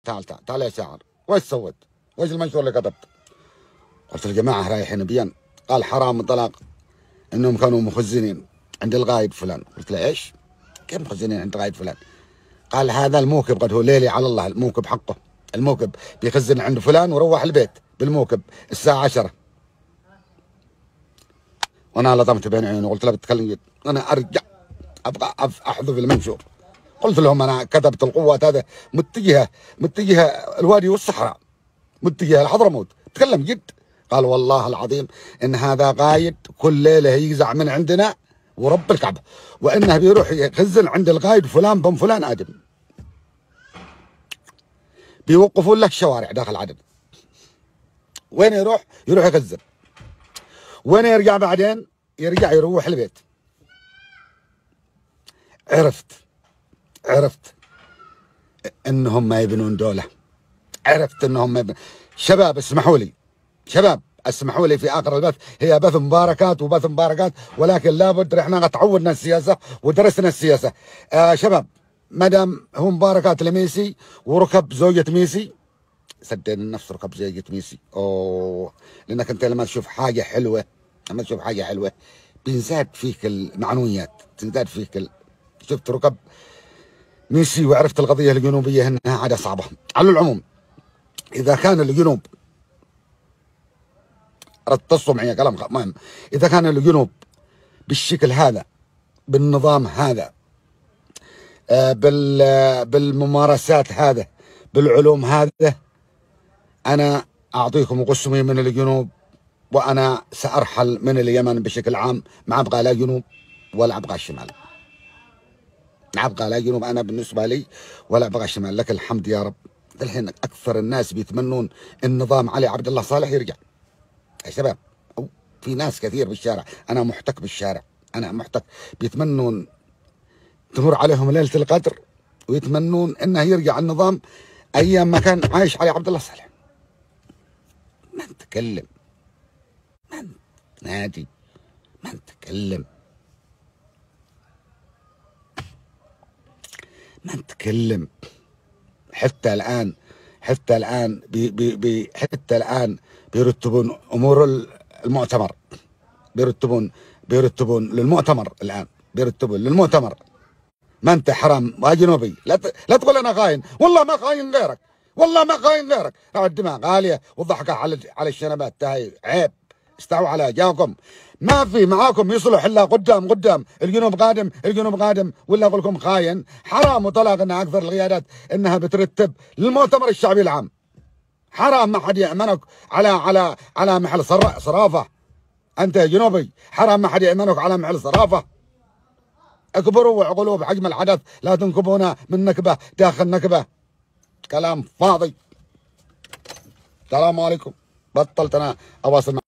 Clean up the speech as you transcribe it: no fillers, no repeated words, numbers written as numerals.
تعال يا شاعر، وش سويت؟ وش المنشور اللي كتبت؟ قلت الجماعة رايحين بيان. قال حرام طلاق انهم كانوا مخزنين عند الغايب فلان. قلت له ايش؟ كيف مخزنين عند الغايب فلان؟ قال هذا الموكب قد هو ليلي على الله، الموكب حقه، الموكب بيخزن عند فلان وروح البيت بالموكب الساعة 10. وانا لطمت بين عيوني وقلت له بتتكلم جد، انا ارجع ابغى احذف المنشور. قلت لهم انا كتبت القوات هذا متجهه الوادي والصحراء، متجهه لحضرموت، تكلم جد. قال والله العظيم ان هذا قايد كل ليله يجزع من عندنا ورب الكعبه، وانه بيروح يخزن عند القايد فلان بن فلان ادم، بيوقفون له الشوارع داخل عدن. وين يروح؟ يروح يخزن. وين يرجع بعدين؟ يرجع يروح البيت. عرفت انهم ما يبنون دولة. عرفت انهم ما يبنون. شباب اسمحوا لي في اخر البث، هي بث مباركات ولكن لابد احنا تعودنا السياسة ودرسنا السياسة. شباب، ما دام هو مباركات لميسي وركب زوجة ميسي، صدقني النفس ركب زوجة ميسي. لانك انت لما تشوف حاجة حلوة بينزاد فيك المعنويات، تنزاد فيك شفت ركب ميسي وعرفت القضية الجنوبية انها عادة صعبة. على العموم، اذا كان الجنوب، رتصوا معي كلام مهم، اذا كان الجنوب بالشكل هذا، بالنظام هذا، بالممارسات هذا، بالعلوم هذا، انا اعطيكم قسمي من الجنوب، وانا سارحل من اليمن بشكل عام. ما ابغى لا جنوب ولا ابغى الشمال، ما ابغى لا جنوب انا بالنسبه لي، ولا ابغى الشمال. لك الحمد يا رب. الحين اكثر الناس بيتمنون النظام علي عبد الله صالح يرجع. يا شباب، في ناس كثير بالشارع، انا محتك بالشارع، بيتمنون تمر عليهم ليله القدر ويتمنون انه يرجع النظام ايام ما كان عايش علي عبد الله صالح. ما نتكلم، ما نادي، ما نتكلم، ما نتكلم. حتى الآن بيرتبون أمور المؤتمر، بيرتبون للمؤتمر الآن، للمؤتمر. ما أنت حرام يا جنوبي، لا تقول أنا خاين، والله ما خاين غيرك، الدماء غالية والضحكة على الشنبات، تاي عيب. استووا على جاكم، ما في معاكم يصلح الا قدام. الجنوب قادم ولا اقول لكم خاين. حرام وطلاق ان اكثر القيادات انها بترتب للمؤتمر الشعبي العام. حرام، ما حد يامنك على محل صرافه. انت يا جنوبي حرام، ما حد يامنك على محل صرافه. اكبروا وعقلوا بحجم الحدث، لا تنكبونا من نكبه داخل نكبه. كلام فاضي. السلام عليكم. بطلت انا اواصل